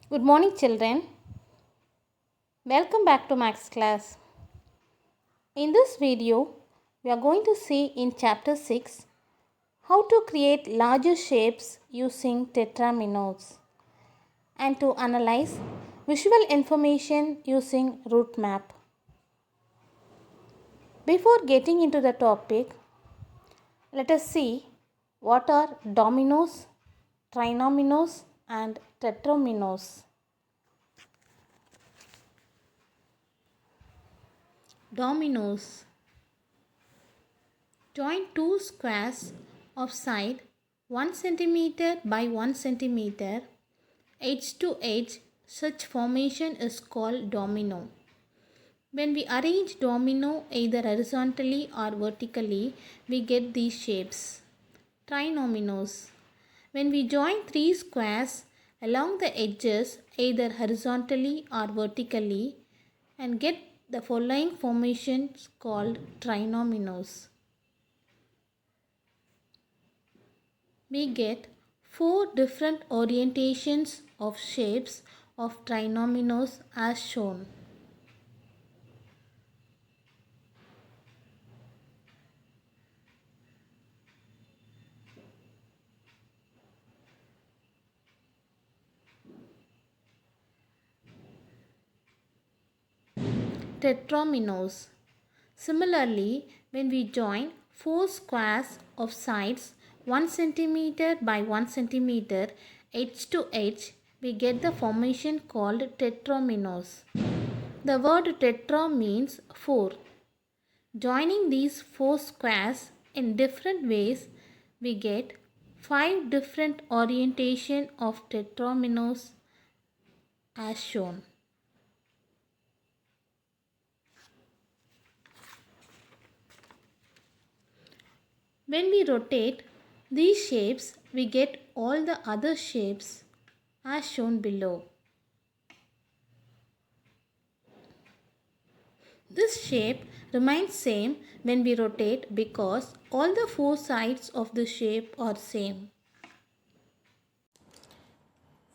Good morning, children. Welcome back to Max class. In this video, we are going to see in chapter 6 how to create larger shapes using tetraminos and to analyze visual information using root map. Before getting into the topic, let us see what are dominos, trinominos and tetraminos. Dominos. Join two squares of side 1 cm by 1 cm edge to edge. Such formation is called domino. When we arrange domino either horizontally or vertically, we get these shapes. Trinominos. When we join three squares along the edges either horizontally or vertically and get the following formations called trinominos. We get four different orientations of shapes of trinominos as shown. Tetraminos. Similarly, when we join four squares of sides 1 cm by 1 cm edge to edge, we get the formation called tetraminos. The word tetra means four. Joining these four squares in different ways, we get five different orientation of tetraminos as shown. When we rotate these shapes, we get all the other shapes as shown below. This shape remains same when we rotate because all the four sides of the shape are same.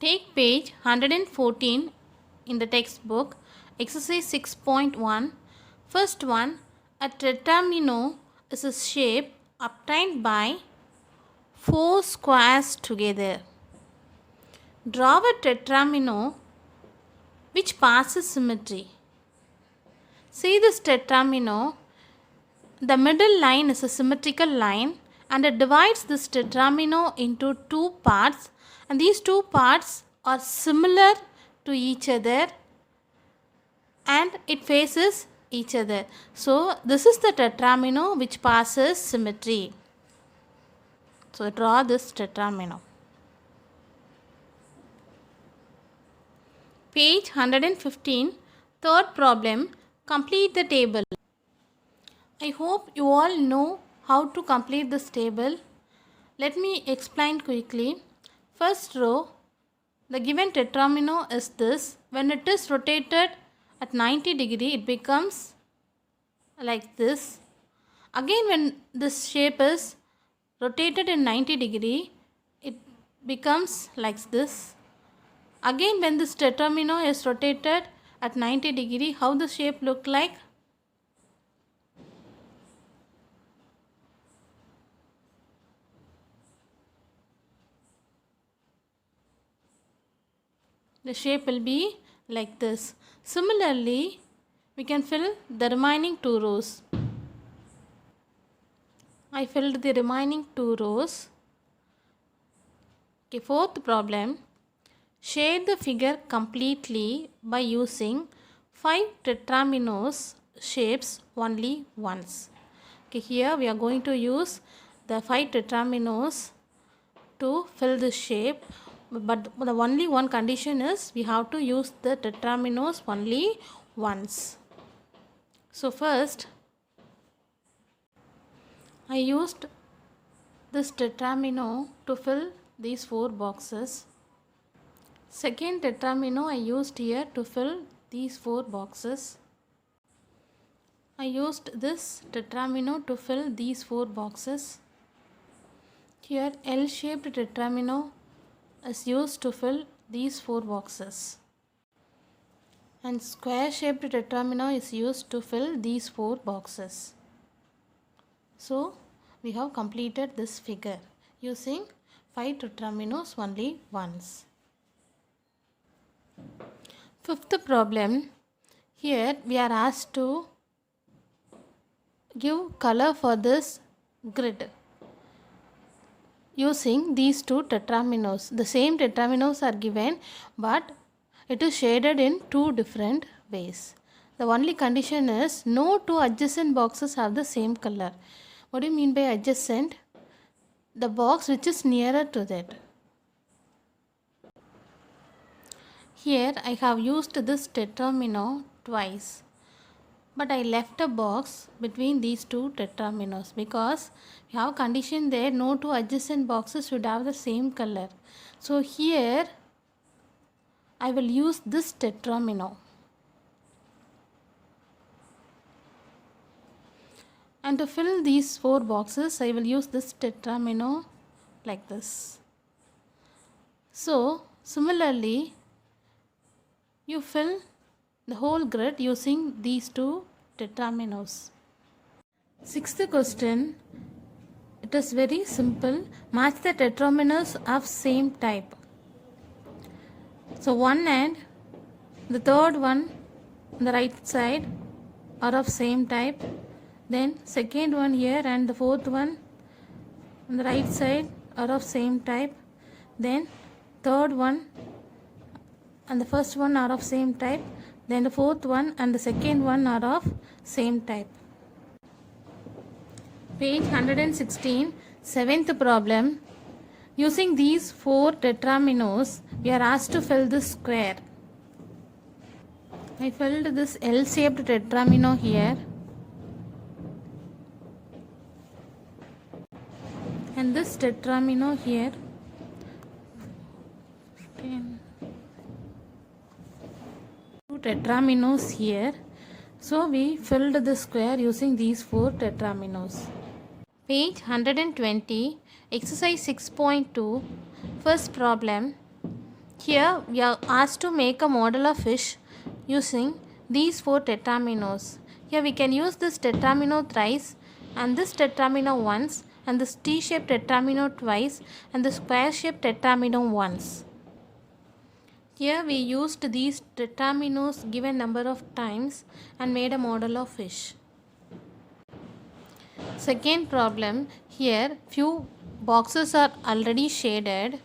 Take page 114 in the textbook, exercise 6.1. First one, a tetramino is a shape obtained by four squares together. Draw a tetramino which passes symmetry. See this tetramino. The middle line is a symmetrical line and it divides this tetramino into two parts, and these two parts are similar to each other and it faces each other. So this is the tetramino which passes symmetry. So draw this tetramino. Page 115, third problem, complete the table. I hope you all know how to complete this table. Let me explain quickly. First row, the given tetramino is this. When it is rotated at 90 degree, it becomes like this. Again, when this shape is rotated in 90 degree, it becomes like this. Again, when this tetramino is rotated at 90 degree, how the shape look like? The shape will be like this. Similarly, we can fill the remaining two rows. I filled the remaining two rows. Okay, fourth problem. Shade the figure completely by using 5 tetraminos shapes only once. Okay, here we are going to use the 5 tetraminos to fill this shape, but the only one condition is we have to use the tetraminos only once. So first I used this tetramino to fill these four boxes. Second tetramino I used here to fill these four boxes. I used this tetramino to fill these four boxes. Here L-shaped tetramino is used to fill these 4 boxes. And square shaped tetromino is used to fill these 4 boxes. So we have completed this figure using 5 tetrominos only once. Fifth problem. Here we are asked to give color for this grid using these 2 tetraminos. The same tetraminos are given, but it is shaded in 2 different ways. The only condition is no 2 adjacent boxes have the same color. What do you mean by adjacent? The box which is nearer to that. Here I have used this tetramino twice, but I left a box between these 2 tetraminos because we have condition there no 2 adjacent boxes should have the same color. So here I will use this tetramino. And to fill these 4 boxes, I will use this tetramino like this. So similarly, you fill the whole grid using these 2 tetraminos. Sixth question. It is very simple. Match the tetraminos of same type. So one and the third one on the right side are of same type. Then second one here and the fourth one on the right side are of same type. Then third one and the first one are of same type. Then the fourth one and the second one are of same type. Page 116, seventh problem. Using these 4 tetraminos, we are asked to fill this square. I filled this L-shaped tetramino here. And this tetramino here. 2 tetraminos here. So we filled the square using these 4 tetraminos. Page 120, exercise 6.2, first problem. Here we are asked to make a model of fish using these 4 tetraminos. Here we can use this tetramino thrice and this tetramino once and this T-shaped tetramino twice and the square-shaped tetramino once. Here we used these tetraminos given number of times and made a model of fish. Second problem, here few boxes are already shaded.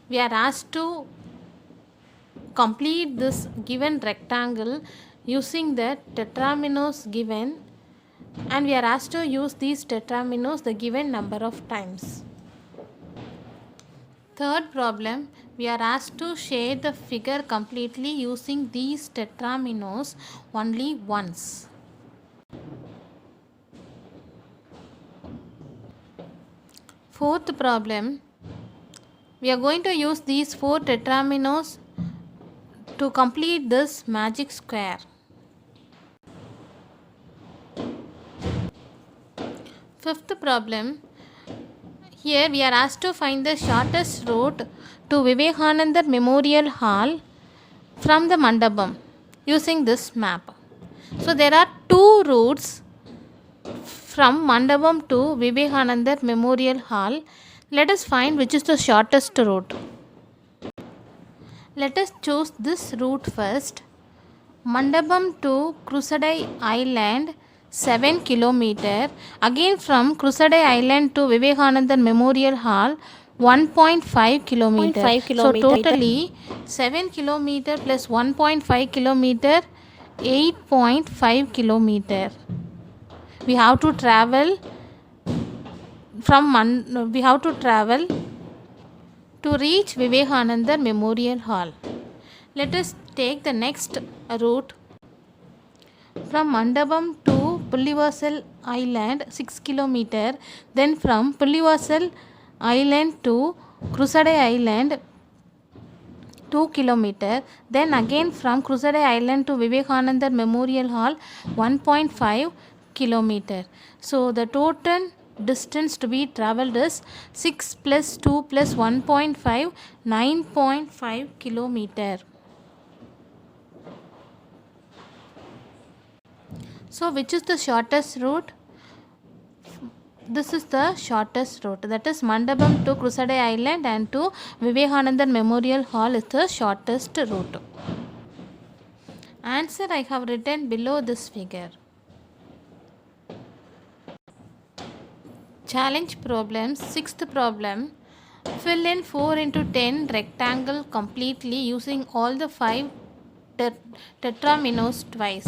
We are asked to complete this given rectangle using the tetraminos given, and we are asked to use these tetraminos the given number of times. Third problem, we are asked to shade the figure completely using these tetraminos only once. Fourth problem, we are going to use these 4 tetraminos to complete this magic square. Fifth problem, here we are asked to find the shortest route to Vivekananda Memorial Hall from the Mandapam using this map. So there are 2 routes from Mandapam to Vivekananda Memorial Hall. Let us find which is the shortest route. Let us choose this route first. Mandapam to Crusadai Island 7 km. Again from Crusadai Island to Vivekananda Memorial Hall 1.5 km. So totally 7 km plus 1.5 km, 8.5 km. We have to travel to reach Vivekananda Memorial Hall. Let us take the next route from Mandapam to Pullivasal Island 6 km. Then from Pullivasal Island to Crusadai Island 2 km. Then again from Crusadai Island to Vivekananda Memorial Hall 1.5 km. So the total distance to be travelled is 6 plus 2 plus 1.5, 9.5 kilometer. So which is the shortest route? This is the shortest route, that is Mandapam to Crusadai Island and to Vivekananda Memorial Hall is the shortest route. Answer I have written below this figure. Challenge problems. Sixth problem. Fill in 4 into 10 rectangle completely using all the 5 tetraminos twice.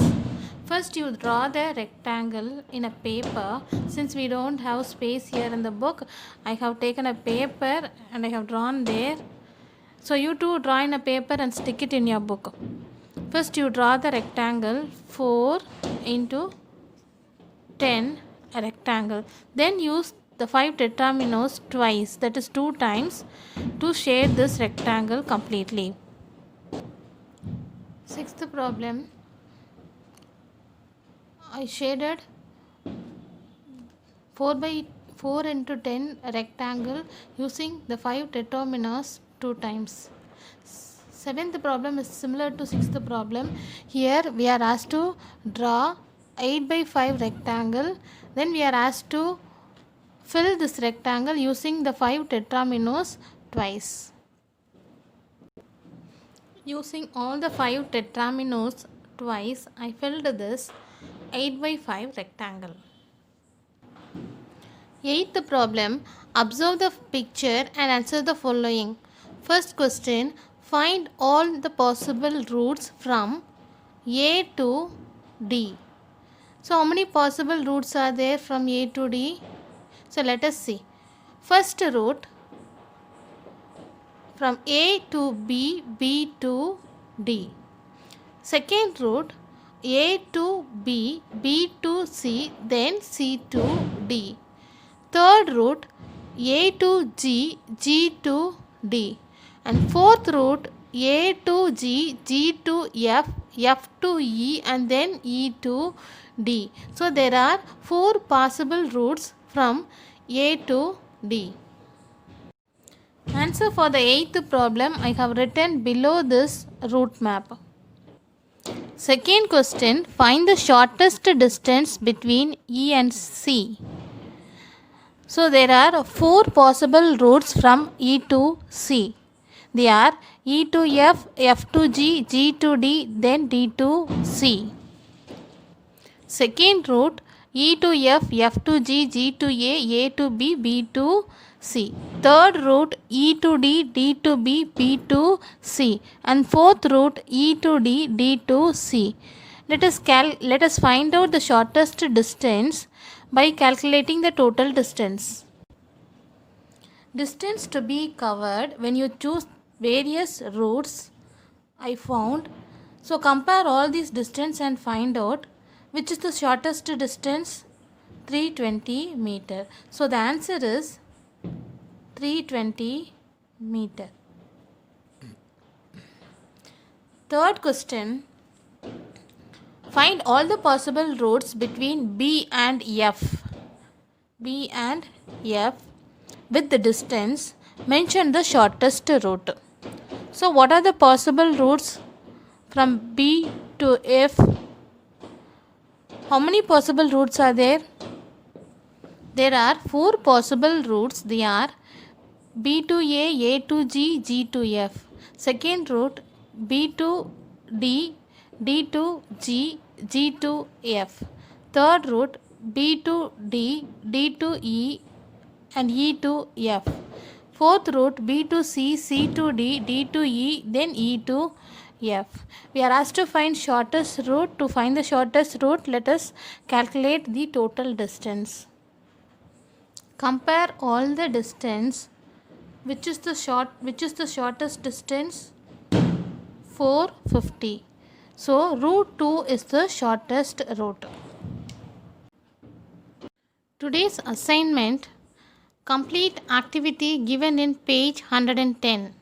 First you draw the rectangle in a paper. Since we don't have space here in the book, I have taken a paper and I have drawn there. So you too draw in a paper and stick it in your book. First you draw the rectangle 4 into 10 a rectangle. Then use the 5 tetraminos twice, that is 2 times, to shade this rectangle completely. Sixth problem. I shaded 4 by 4 into 10 rectangle using the 5 tetraminos 2 times. Seventh problem is similar to sixth problem. Here we are asked to draw 8 by 5 rectangle. Then we are asked to fill this rectangle using the 5 tetraminos twice. Using all the 5 tetraminos twice, I filled this 8 by 5 rectangle. Eighth problem. Observe the picture and answer the following. First question. Find all the possible routes from A to D. So how many possible routes are there from A to D? So let us see. First route from A to B, B to D. Second route A to B, B to C, then C to D. Third route A to G, G to D. And fourth route A to G, G to F, F to E, and then E to D. So there are 4 possible routes from A to D. Answer for the 8th problem I have written below this route map. Second question. Find the shortest distance between E and C. So there are 4 possible routes from E to C. They are E to F, F to G, G to D, then D to C. Second route E to F, F to G, G to A to B, B to C. Third route E to D, D to B, B to C. And fourth route E to D, D to C. Let us find out the shortest distance by calculating the total distance. Distance to be covered when you choose various routes I found. So compare all these distance and find out which is the shortest distance. 320 meter. So the answer is 320 meter. Third question. Find all the possible routes between B and F. B and F with the distance. Mention the shortest route. So what are the possible routes from B to F? How many possible routes are there? There are 4 possible routes. They are B to A to G, G to F. Second route B to D, D to G, G to F. Third route B to D, D to E, and E to F. Fourth route B to C, C to D, D to E, then E to F. We are asked to find shortest route. To find the shortest route, let us calculate the total distance. Compare all the distance. Which is the shortest distance? 450. So route 2 is the shortest route. Today's assignment. Complete activity given in page 110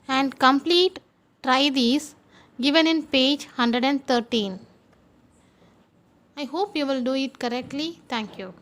and complete try these given in page 113. I hope you will do it correctly. Thank you.